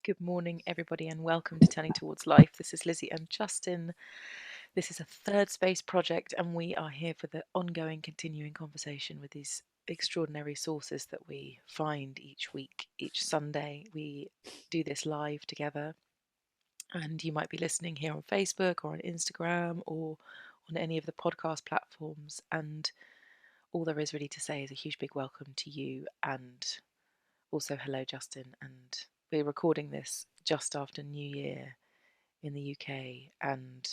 Good morning, everybody, and welcome to Turning Towards Life. This is Lizzie and Justin. This is a Thirdspace project, and we are here for the ongoing, continuing conversation with these extraordinary sources that we find each week, each Sunday. We do this live together, and you might be listening here on Facebook or on Instagram or on any of the podcast platforms. And all there is really to say is a huge big welcome to you, and also hello, Justin. And we're recording this just after New Year in the UK, and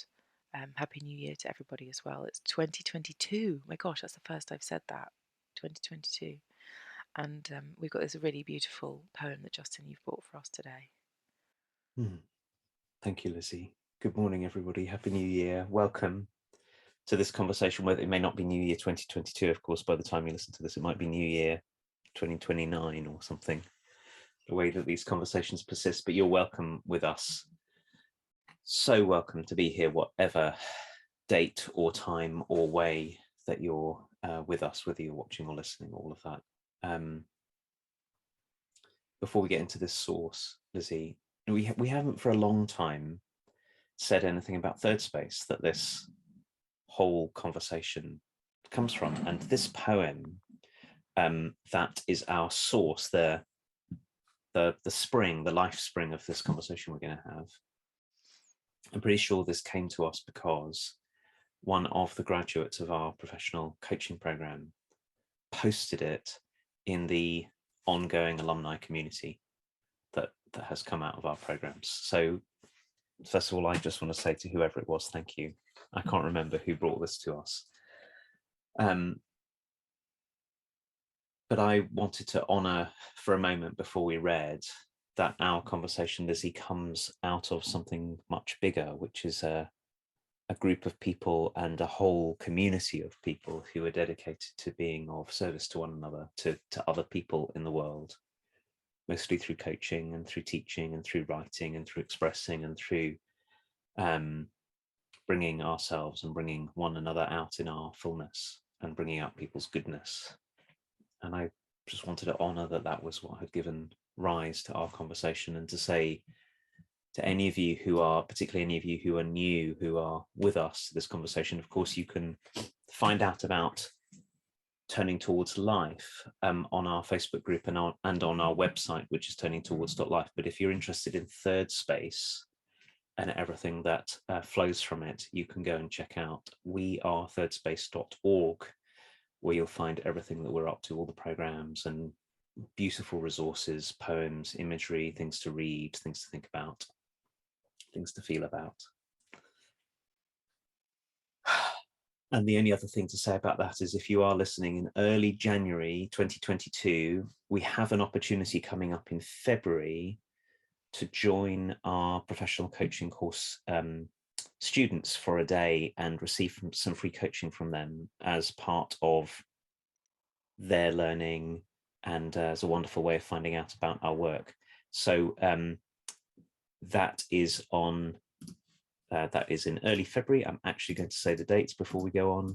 Happy New Year to everybody as well. It's 2022. My gosh, that's the first I've said that. 2022. And we've got this really beautiful poem that Justin, you've brought for us today. Thank you, Lizzie. Good morning, everybody. Happy New Year. Welcome to this conversation. Where it may not be New Year 2022, of course, by the time you listen to this, it might be New Year 2029 or something, the way that these conversations persist, but you're welcome with us. So welcome to be here, whatever date or time or way that you're with us, whether you're watching or listening, all of that. Before we get into this source, Lizzie, we haven't for a long time said anything about Thirdspace that this whole conversation comes from. And this poem, that is our source, the spring, the life spring of this conversation we're going to have. I'm pretty sure this came to us because one of the graduates of our professional coaching program posted it in the ongoing alumni community that has come out of our programs. So first of all, I just want to say to whoever it was, thank you. I can't remember who brought this to us. But I wanted to honor for a moment before we read that our conversation, Lizzie, comes out of something much bigger, which is a group of people and a whole community of people who are dedicated to being of service to one another, to other people in the world, mostly through coaching and through teaching and through writing and through expressing and through bringing ourselves and bringing one another out in our fullness and bringing out people's goodness. And I just wanted to honor that was what had given rise to our conversation, and to say to any of you who are, particularly any of you who are new, who are with us to this conversation, of course, you can find out about Turning Towards Life on our Facebook group and on our website, which is turningtowards.life. But if you're interested in Thirdspace and everything that flows from it, you can go and check out wearethirdSpace.org, where you'll find everything that we're up to, all the programs and beautiful resources, poems, imagery, things to read, things to think about, things to feel about. And the only other thing to say about that is, if you are listening in early January 2022, we have an opportunity coming up in February to join our professional coaching course students for a day and receive some free coaching from them as part of their learning and as a wonderful way of finding out about our work. So that is in early February. I'm actually going to say the dates before we go on.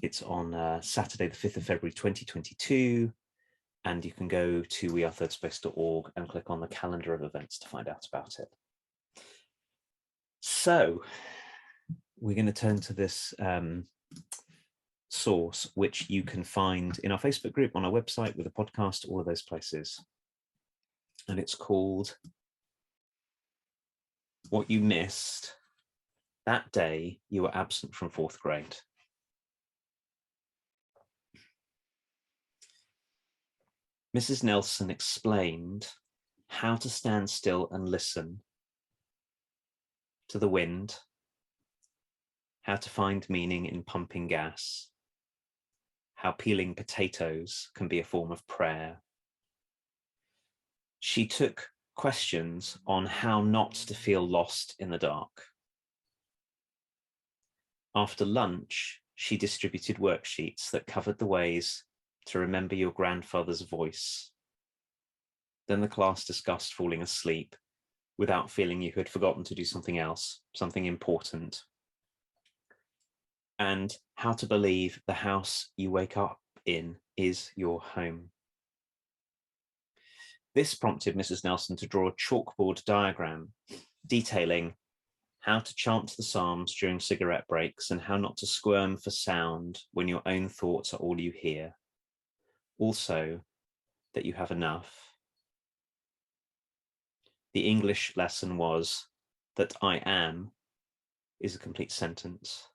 It's on Saturday, the 5th of February, 2022. And you can go to wearethirdSpace.org and click on the calendar of events to find out about it. So we're going to turn to this source, which you can find in our Facebook group, on our website, with a podcast, all of those places. And it's called What You Missed That Day You Were Absent from 4th Grade. Mrs. Nelson explained how to stand still and listen to the wind, how to find meaning in pumping gas, how peeling potatoes can be a form of prayer. She took questions on how not to feel lost in the dark. After lunch, she distributed worksheets that covered the ways to remember your grandfather's voice. Then the class discussed falling asleep without feeling you had forgotten to do something else, something important. And how to believe the house you wake up in is your home. This prompted Mrs. Nelson to draw a chalkboard diagram detailing how to chant the Psalms during cigarette breaks and how not to squirm for sound when your own thoughts are all you hear. Also, that you have enough. The English lesson was that I am is a complete sentence.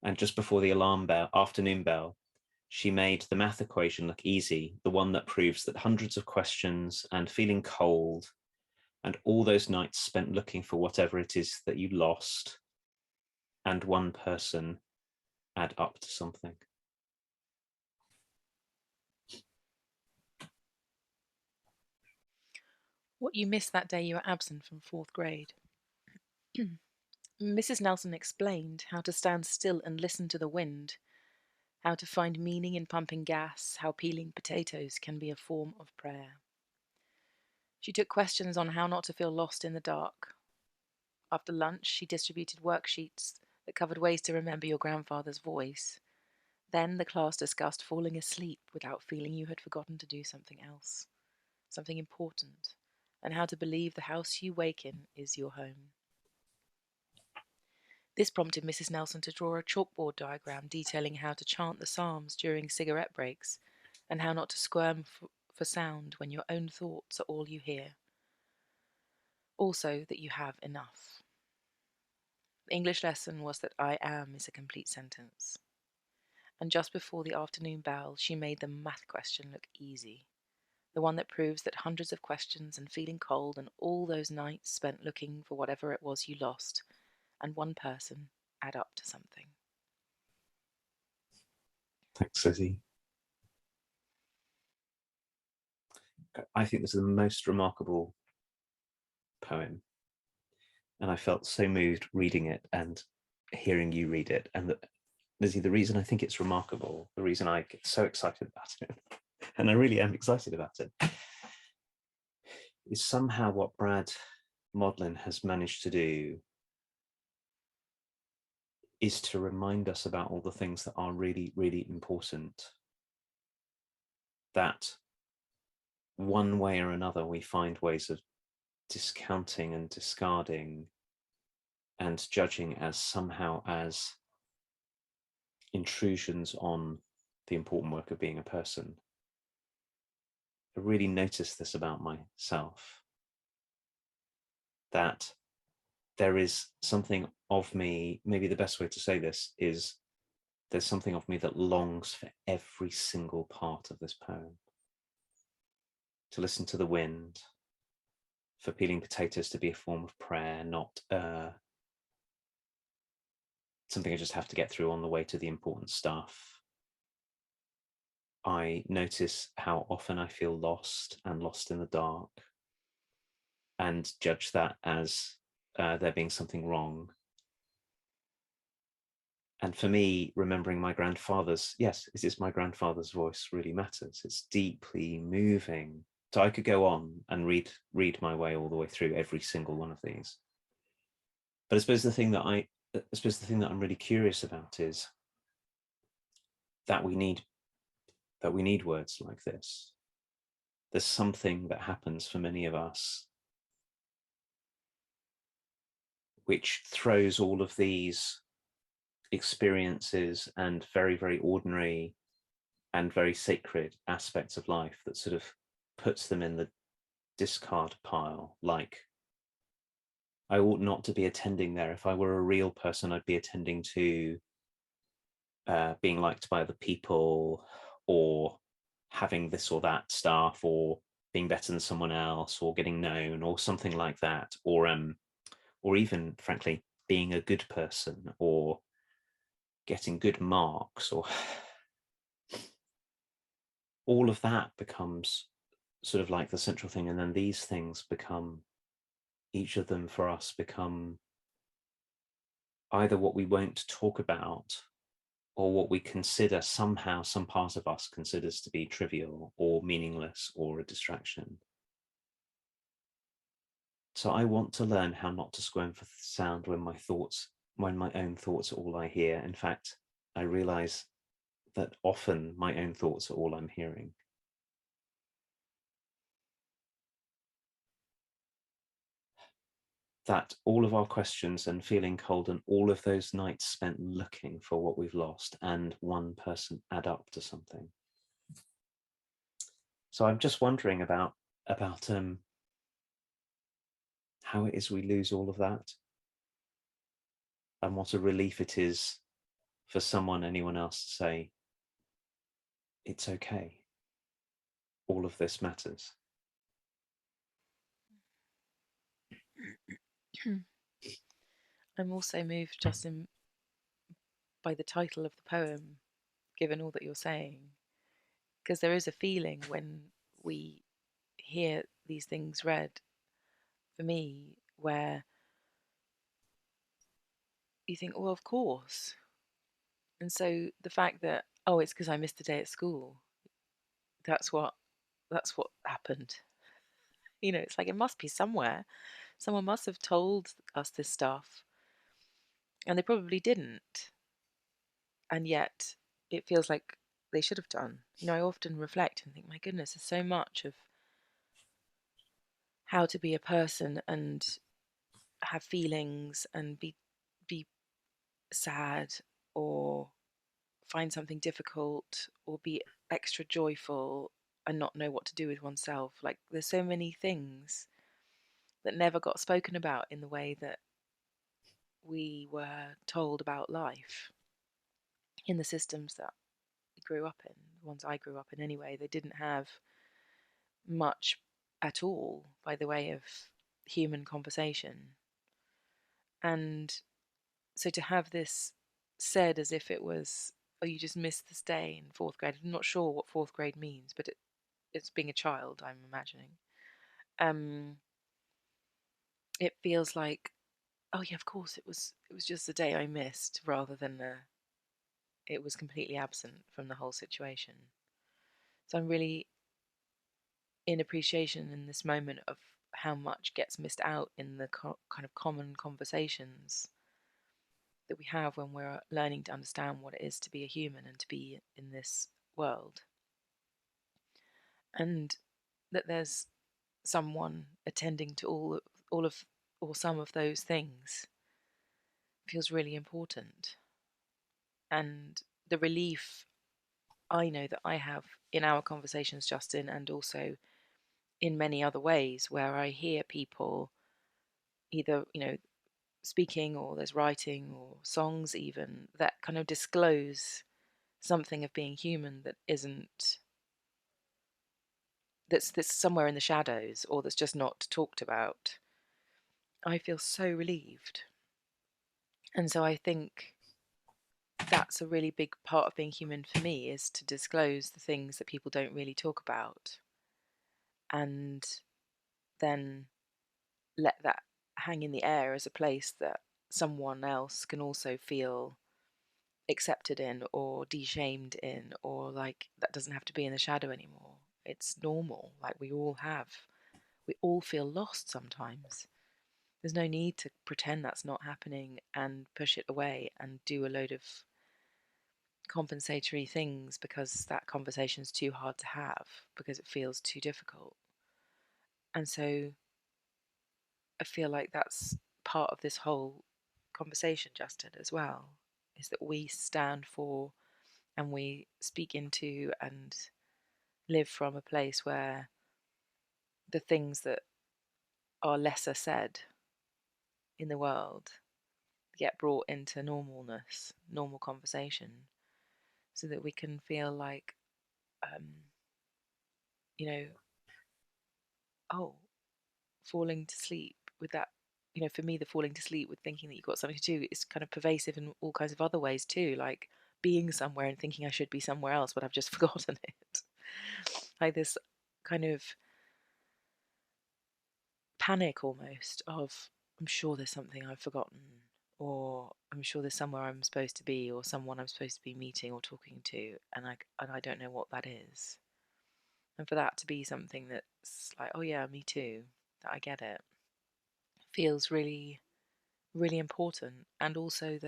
And just before the afternoon bell, she made the math equation look easy, the one that proves that hundreds of questions and feeling cold and all those nights spent looking for whatever it is that you lost and one person add up to something. What you missed that day you were absent from 4th grade. Mrs. Nelson explained how to stand still and listen to the wind, how to find meaning in pumping gas, how peeling potatoes can be a form of prayer. She took questions on how not to feel lost in the dark. After lunch, she distributed worksheets that covered ways to remember your grandfather's voice. Then the class discussed falling asleep without feeling you had forgotten to do something else, something important, and how to believe the house you wake in is your home. This prompted Mrs. Nelson to draw a chalkboard diagram detailing how to chant the Psalms during cigarette breaks and how not to squirm for sound when your own thoughts are all you hear. Also, that you have enough. The English lesson was that I am is a complete sentence. And just before the afternoon bell, she made the math question look easy. The one that proves that hundreds of questions and feeling cold and all those nights spent looking for whatever it was you lost and one person add up to something. Thanks, Lizzie. I think this is the most remarkable poem. And I felt so moved reading it and hearing you read it. And Lizzie, the reason I think it's remarkable, the reason I get so excited about it, and I really am excited about it, is somehow what Brad Modlin has managed to do is to remind us about all the things that are really, really important. That one way or another, we find ways of discounting and discarding and judging as somehow as intrusions on the important work of being a person. I really noticed this about myself, that there is something of me, maybe the best way to say this is there's something of me that longs for every single part of this poem. To listen to the wind, for peeling potatoes to be a form of prayer, not something I just have to get through on the way to the important stuff. I notice how often I feel lost and lost in the dark and judge that as there being something wrong. And for me, remembering my grandfather's, yes, it is my grandfather's voice really matters. It's deeply moving. So I could go on and read my way all the way through every single one of these. But I suppose the thing that I'm really curious about is that we need words like this. There's something that happens for many of us which throws all of these experiences and very, very ordinary and very sacred aspects of life that sort of puts them in the discard pile. Like, I ought not to be attending there. If I were a real person, I'd be attending to being liked by other people, or having this or that stuff, or being better than someone else, or getting known, or something like that, or even, frankly, being a good person, or getting good marks, or all of that becomes sort of like the central thing. And then these things become, each of them for us become either what we won't talk about or what we consider somehow, some part of us considers to be trivial or meaningless or a distraction. So I want to learn how not to squirm for sound when my own thoughts are all I hear. In fact, I realize that often my own thoughts are all I'm hearing. that all of our questions and feeling cold and all of those nights spent looking for what we've lost and one person add up to something. So I'm just wondering about how it is we lose all of that, and what a relief it is for someone, anyone else, to say, it's okay. All of this matters. I'm also moved, Justin, by the title of the poem, given all that you're saying, because there is a feeling when we hear these things read, for me, where you think, well, of course. And so the fact that, oh, it's because I missed a day at school, that's what that's what happened. It's like it must be somewhere. Someone must have told us this stuff, and they probably didn't. And yet it feels like they should have done. I often reflect and think, my goodness, there's so much of how to be a person and have feelings and be sad or find something difficult or be extra joyful and not know what to do with oneself. Like there's so many things that never got spoken about in the way that we were told about life in the systems that we grew up in, the ones I grew up in anyway. They didn't have much at all by the way of human conversation. And so to have this said as if it was, oh, you just missed this day in fourth grade. I'm not sure what fourth grade means, but it's being a child, I'm imagining. Um, it feels like, oh yeah, of course it was just a day I missed, rather than it was completely absent from the whole situation. So I'm really in appreciation in this moment of how much gets missed out in the kind of common conversations that we have when we're learning to understand what it is to be a human and to be in this world. And that there's someone attending to all of or some of those things feels really important. And the relief I know that I have in our conversations, Justin, and also in many other ways where I hear people either, speaking, or there's writing or songs even that kind of disclose something of being human that isn't that's somewhere in the shadows or that's just not talked about. I feel so relieved. And so I think that's a really big part of being human for me, is to disclose the things that people don't really talk about, and then let that hang in the air as a place that someone else can also feel accepted in or de-shamed in, or like that doesn't have to be in the shadow anymore. It's normal. Like we all feel lost sometimes. There's no need to pretend that's not happening and push it away and do a load of compensatory things because that conversation's too hard to have because it feels too difficult. And so I feel like that's part of this whole conversation, Justin, as well, is that we stand for and we speak into and live from a place where the things that are lesser said in the world get brought into normalness, normal conversation, so that we can feel like, um, you know, oh, falling to sleep with that. For me, the falling to sleep with thinking that you've got something to do is kind of pervasive in all kinds of other ways too, like being somewhere and thinking I should be somewhere else, but I've just forgotten it. Like this kind of panic almost of, I'm sure there's something I've forgotten, or I'm sure there's somewhere I'm supposed to be, or someone I'm supposed to be meeting or talking to, and I don't know what that is. And for that to be something that's like, oh yeah, me too, that I get it, feels really, really important. And also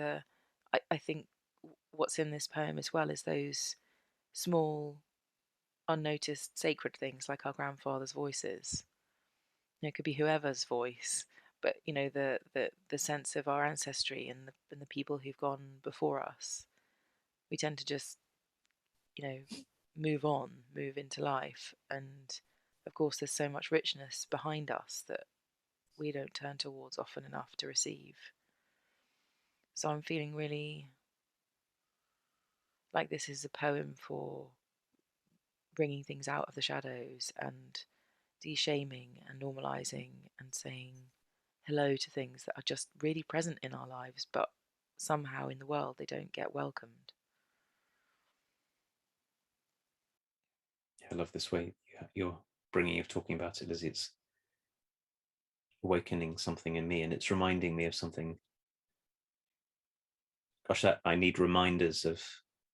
I think what's in this poem as well is those small, unnoticed sacred things like our grandfather's voices. It could be whoever's voice, but the sense of our ancestry and the people who've gone before us, we tend to just move on, move into life, and of course there's so much richness behind us that we don't turn towards often enough to receive. So I'm feeling really like this is a poem for bringing things out of the shadows and de-shaming and normalizing and saying hello to things that are just really present in our lives, but somehow in the world they don't get welcomed. I love this way you're bringing of talking about it, Lizzie. It's awakening something in me, and it's reminding me of something. Gosh, I need reminders of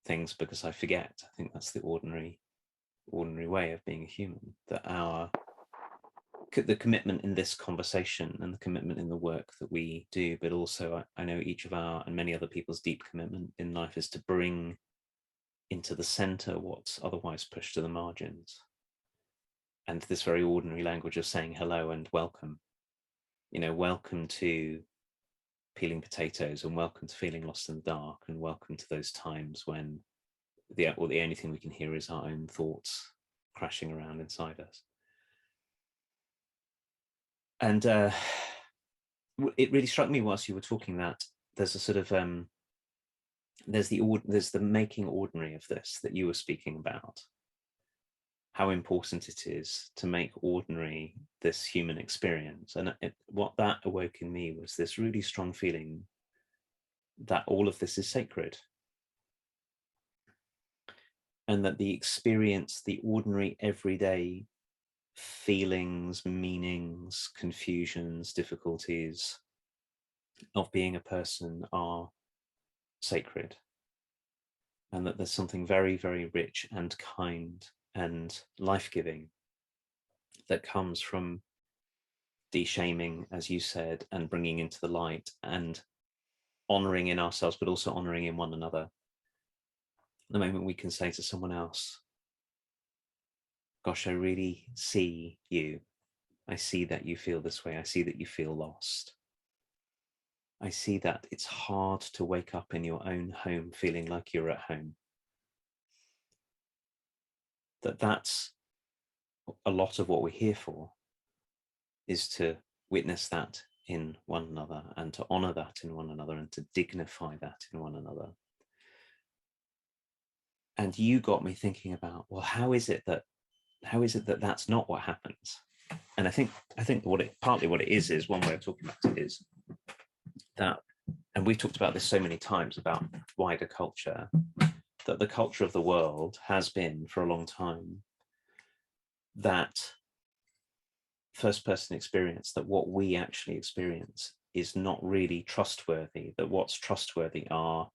things because I forget. I think that's the ordinary way of being a human, that the commitment in this conversation and the commitment in the work that we do, but also I know each of our and many other people's deep commitment in life is to bring into the center what's otherwise pushed to the margins. And this very ordinary language of saying hello and welcome, welcome to peeling potatoes, and welcome to feeling lost in the dark, and welcome to those times when the only thing we can hear is our own thoughts crashing around inside us. And it really struck me whilst you were talking that there's a sort of there's the making ordinary of this that you were speaking about, how important it is to make ordinary this human experience. And what that awoke in me was this really strong feeling that all of this is sacred, and that the experience, the ordinary everyday feelings, meanings, confusions, difficulties of being a person are sacred, and that there's something very, very rich and kind and life-giving that comes from de-shaming, as you said, and bringing into the light and honoring in ourselves, but also honoring in one another. The moment we can say to someone else, gosh, I really see you. I see that you feel this way. I see that you feel lost. I see that it's hard to wake up in your own home feeling like you're at home. That's a lot of what we're here for, is to witness that in one another, and to honor that in one another, and to dignify that in one another. And you got me thinking about, well, how is it that that's not what happens? And I think partly what it is one way of talking about it is that, and we've talked about this so many times about wider culture, that the culture of the world has been for a long time that first person experience, that what we actually experience is not really trustworthy, that what's trustworthy are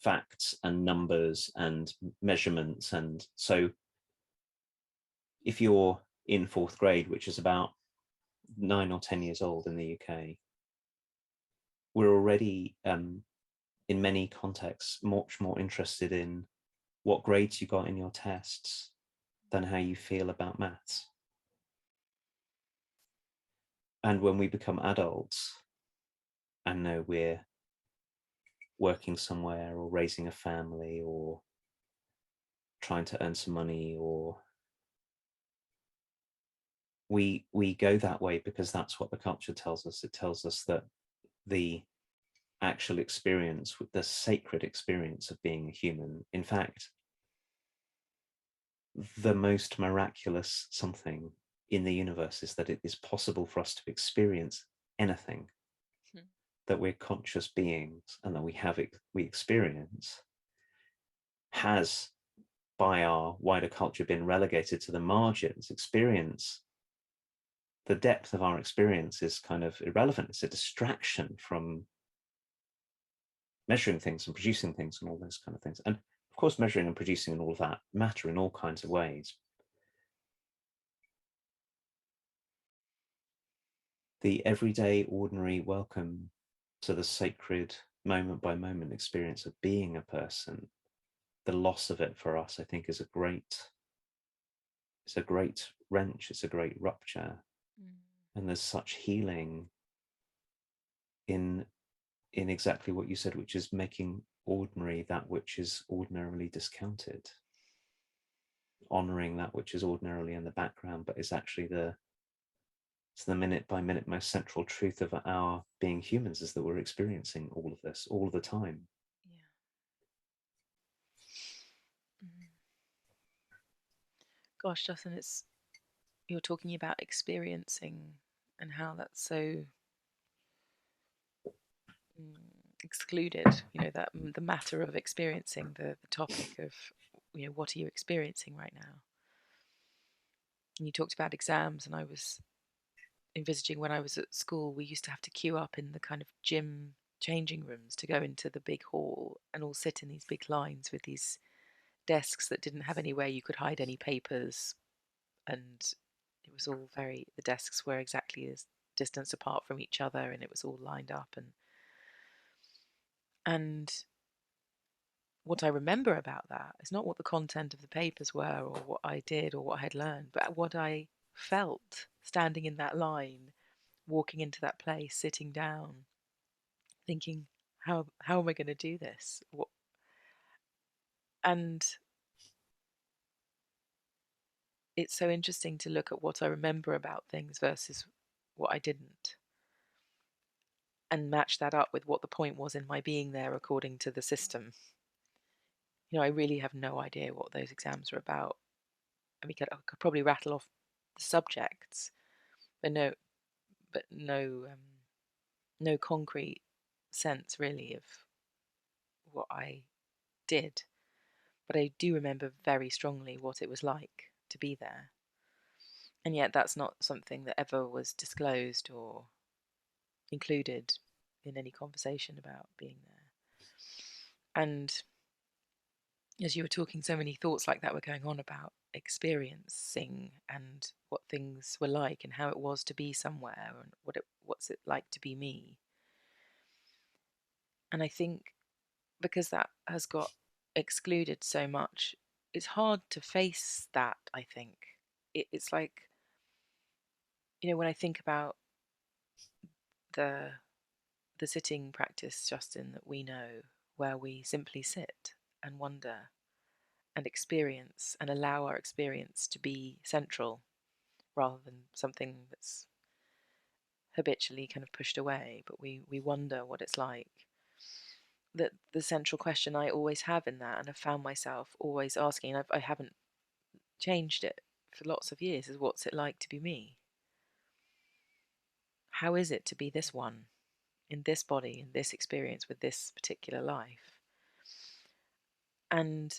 facts and numbers and measurements. And so if you're in fourth grade, which is about 9 or 10 years old in the UK, we're already in many contexts much more interested in what grades you got in your tests than how you feel about maths. And when we become adults and know we're working somewhere or raising a family or trying to earn some money, or we go that way because that's what the culture tells us. It tells us that the actual experience, the sacred experience of being a human, in fact, the most miraculous something in the universe is that it is possible for us to experience anything, that we're conscious beings and that we experience, has by our wider culture been relegated to the margins. The depth of our experience is kind of irrelevant. It's a distraction from measuring things and producing things and all those kind of things. And of course, measuring and producing and all of that matter in all kinds of ways. The everyday, ordinary welcome to the sacred moment by moment experience of being a person, the loss of it for us, I think, is a great wrench. It's a great rupture. And there's such healing in exactly what you said, which is making ordinary that which is ordinarily discounted, honoring that which is ordinarily in the background, but is actually it's the minute by minute most central truth of our being humans, is that we're experiencing all of this all the time. Yeah. Mm. Gosh, Justin, you're talking about experiencing and how that's so excluded. That the matter of experiencing, the topic of what are you experiencing right now. And you talked about exams, and I was envisaging when I was at school, we used to have to queue up in the kind of gym changing rooms to go into the big hall and all sit in these big lines with these desks that didn't have anywhere you could hide any papers. And it was all the desks were exactly as distance apart from each other, and it was all lined up. And what I remember about that is not what the content of the papers were or what I did or what I had learned, but what I felt standing in that line, walking into that place, sitting down, thinking, how am I going to do this? And it's so interesting to look at what I remember about things versus what I didn't, and match that up with what the point was in my being there according to the system. I really have no idea what those exams are about. I mean, I could probably rattle off the subjects, but no concrete sense really of what I did. But I do remember very strongly what it was like to be there. And yet that's not something that ever was disclosed or included in any conversation about being there. And as you were talking, so many thoughts like that were going on about experiencing and what things were like and how it was to be somewhere and what's it like to be me. And I think because that has got excluded so much, it's hard to face that. I think it's like, when I think about the the sitting practice, Justin, that we know, where we simply sit and wonder and experience and allow our experience to be central rather than something that's habitually kind of pushed away, but we wonder what it's like. That the central question I always have in that, and I've found myself always asking, and I haven't changed it for lots of years, is what's it like to be me? How is it to be this one in this body, in this experience with this particular life? And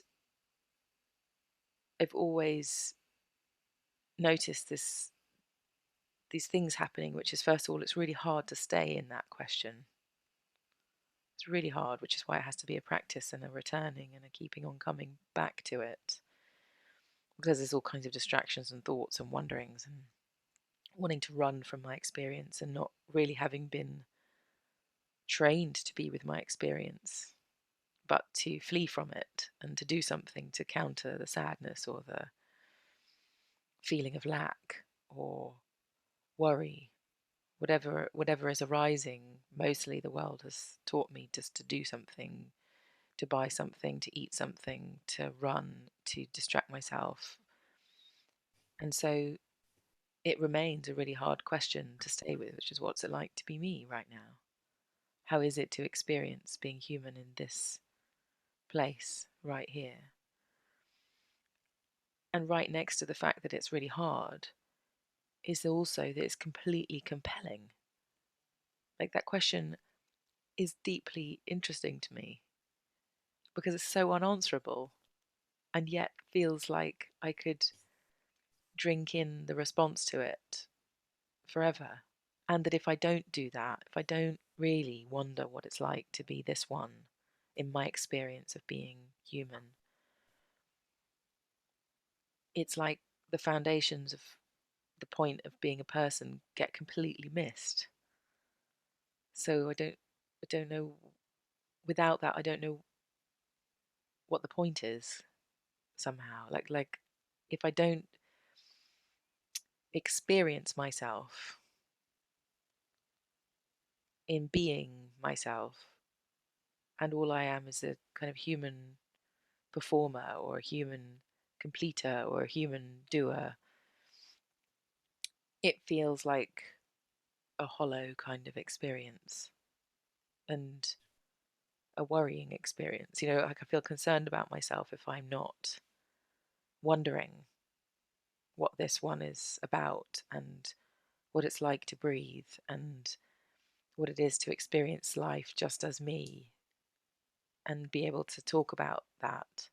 I've always noticed these things happening, which is, first of all, it's really hard to stay in that question. It's really hard, which is why it has to be a practice and a returning and a keeping on coming back to it. Because there's all kinds of distractions and thoughts and wonderings and wanting to run from my experience and not really having been trained to be with my experience, but to flee from it and to do something to counter the sadness or the feeling of lack or worry, whatever is arising. Mostly the world has taught me just to do something, to buy something, to eat something, to run, to distract myself. And so it remains a really hard question to stay with, which is, what's it like to be me right now? How is it to experience being human in this place right here? And right next to the fact that it's really hard is also that it's completely compelling. Like, that question is deeply interesting to me because it's so unanswerable, and yet feels like I could drink in the response to it forever. And that if I don't do that, if I don't really wonder what it's like to be this one in my experience of being human, it's like the foundations of the point of being a person get completely missed. So I don't know, without that I don't know what the point is somehow. Like if I don't experience myself, in being myself, and all I am is a kind of human performer or a human completer or a human doer, it feels like a hollow kind of experience and a worrying experience. Like I feel concerned about myself if I'm not wondering what this one is about and what it's like to breathe and what it is to experience life just as me and be able to talk about that.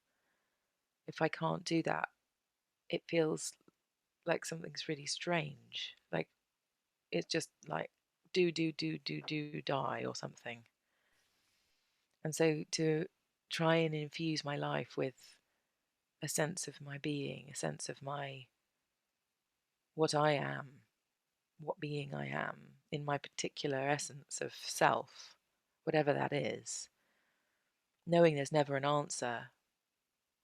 If I can't do that, it feels like something's really strange. Like it's just like do die or something. And so to try and infuse my life with a sense of my being, a sense of my what I am, what being I am in my particular essence of self, whatever that is, knowing there's never an answer,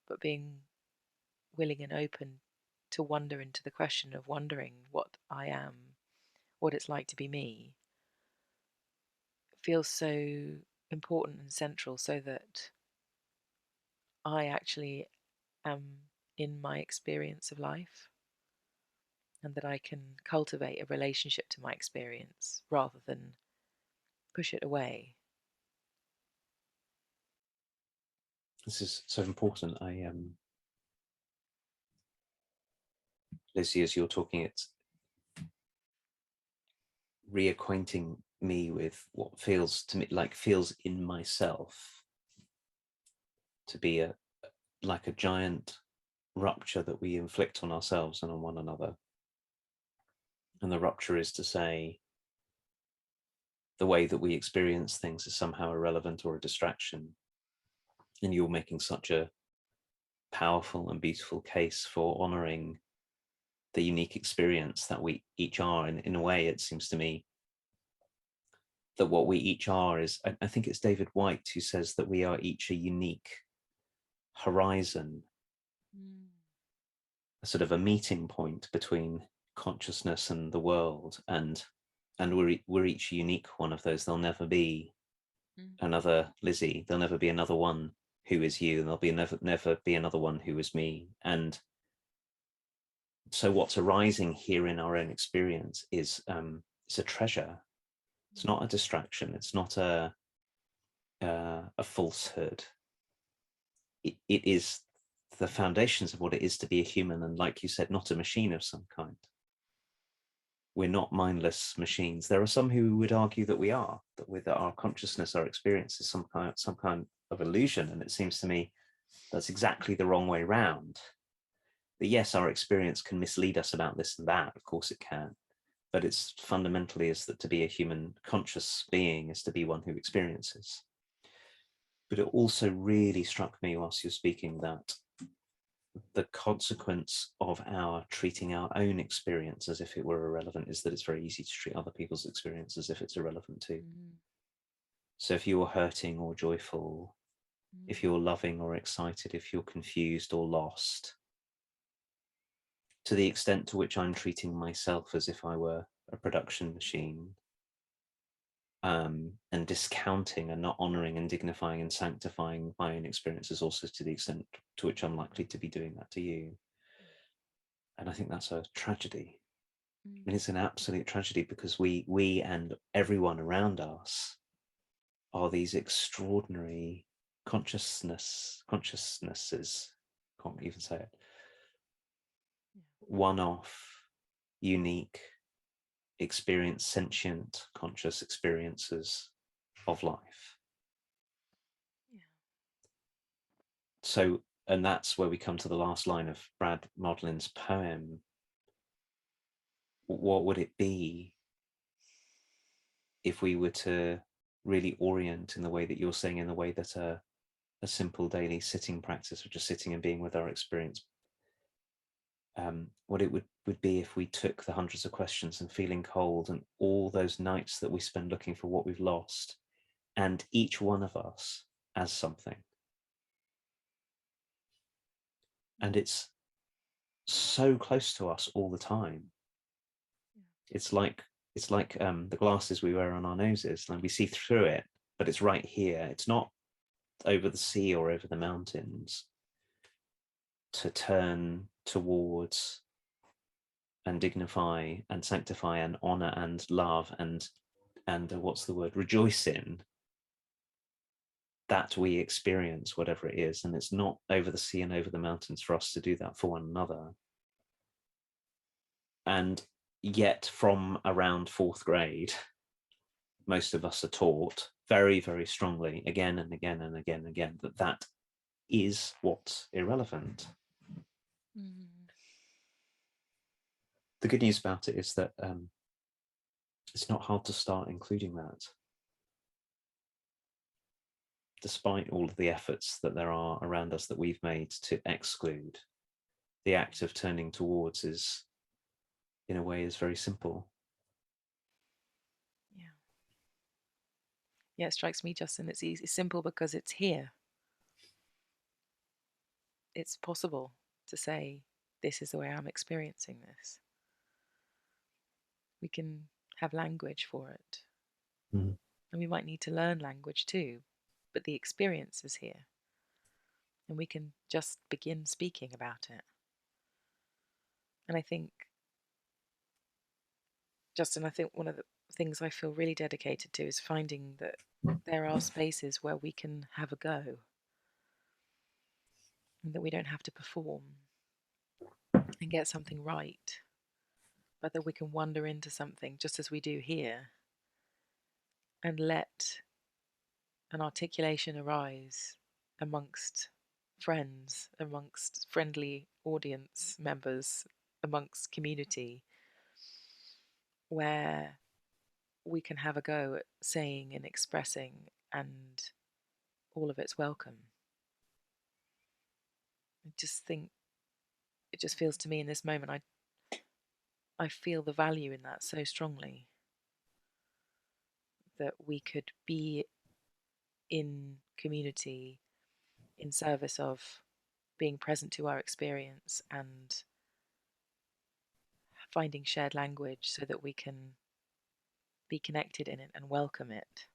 but being willing and open to wander into the question of wondering what I am, what it's like to be me, feels so important and central so that I actually am in my experience of life and that I can cultivate a relationship to my experience rather than push it away. This is so important. Lizzie, as you're talking, it's reacquainting me with what feels to me like feels in myself to be like a giant rupture that we inflict on ourselves and on one another. And the rupture is to say the way that we experience things is somehow irrelevant or a distraction. And you're making such a powerful and beautiful case for honoring the unique experience that we each are. And in a way, it seems to me that what we each are is, I think it's David White who says that we are each a unique horizon, Mm. a sort of a meeting point between consciousness and the world. And we're each a unique one of those. There'll never be Mm. another Lizzie. There'll never be another one who is you, and there'll be never be another one who is me. And so what's arising here in our own experience is it's a treasure. It's not a distraction. It's not a falsehood. It is the foundations of what it is to be a human, and like you said, not a machine of some kind. We're not mindless machines. There are some who would argue that we are, that with our consciousness, our experience is some kind of illusion. And it seems to me that's exactly the wrong way round. That yes, our experience can mislead us about this and that. Of course it can. But it's fundamentally is that to be a human conscious being is to be one who experiences. But it also really struck me whilst you're speaking that the consequence of our treating our own experience as if it were irrelevant is that it's very easy to treat other people's experience as if it's irrelevant too. Mm. So if you're hurting or joyful, if Mm. you're loving or excited, if you're confused or lost, to the extent to which I'm treating myself as if I were a production machine, and discounting and not honoring and dignifying and sanctifying my own experiences, also to the extent to which I'm likely to be doing that to you. And I think that's a tragedy. Mm. I mean, it's an absolute tragedy because we and everyone around us are these extraordinary consciousnesses, can't even say it, Yeah. one-off, unique experience, sentient, conscious experiences of life. Yeah. So, and that's where we come to the last line of Brad Modlin's poem. What would it be if we were to really orient in the way that you're saying, in the way that a simple daily sitting practice of just sitting and being with our experience, what it would be if we took the hundreds of questions and feeling cold and all those nights that we spend looking for what we've lost, and each one of us as something. And it's so close to us all the time. Yeah. It's like it's like the glasses we wear on our noses, and we see through it, but it's right here. It's not over the sea or over the mountains. To turn towards and dignify and sanctify and honor and love and what's the word, rejoice in, that we experience whatever it is. And it's not over the sea and over the mountains for us to do that for one another. And yet from around fourth grade, most of us are taught very, very strongly again and again and again and again that that is what's irrelevant. Mm. The good news about it is that it's not hard to start including that. Despite all of the efforts that there are around us that we've made to exclude, the act of turning towards is, in a way, is very simple. Yeah. Yeah, it strikes me, Justin, it's easy, it's simple because it's here. It's possible to say, this is the way I'm experiencing this. We can have language for it. Mm. And we might need to learn language too, but the experience is here. And we can just begin speaking about it. And I think, Justin, I think one of the things I feel really dedicated to is finding that there are spaces where we can have a go and that we don't have to perform and get something right, but that we can wander into something just as we do here and let an articulation arise amongst friends, amongst friendly audience members, amongst community, where we can have a go at saying and expressing, and all of it's welcome. I just think it just feels to me in this moment, I feel the value in that so strongly, that we could be in community in service of being present to our experience and finding shared language so that we can be connected in it and welcome it.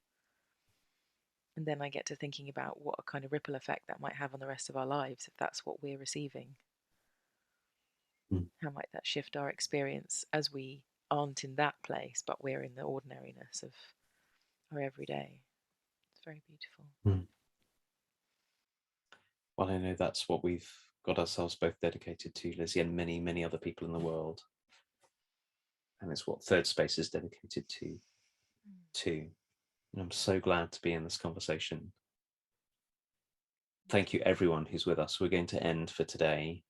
And then I get to thinking about what a kind of ripple effect that might have on the rest of our lives if that's what we're receiving. Mm. How might that shift our experience as we aren't in that place, but we're in the ordinariness of our everyday? It's very beautiful. Mm. Well, I know that's what we've got ourselves both dedicated to, Lizzie, and many, many other people in the world. And it's what Thirdspace is dedicated to, too. And I'm so glad to be in this conversation. Thank you, everyone who's with us. We're going to end for today,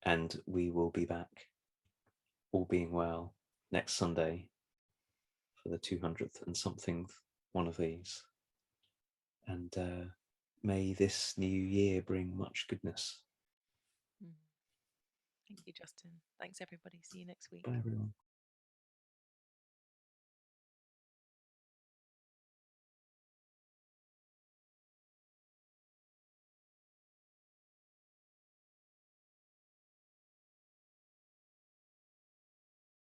and we will be back, all being well, next Sunday for the 200th and something one of these. And may this new year bring much goodness. Thank you, Justin. Thanks, everybody. See you next week. Bye, everyone.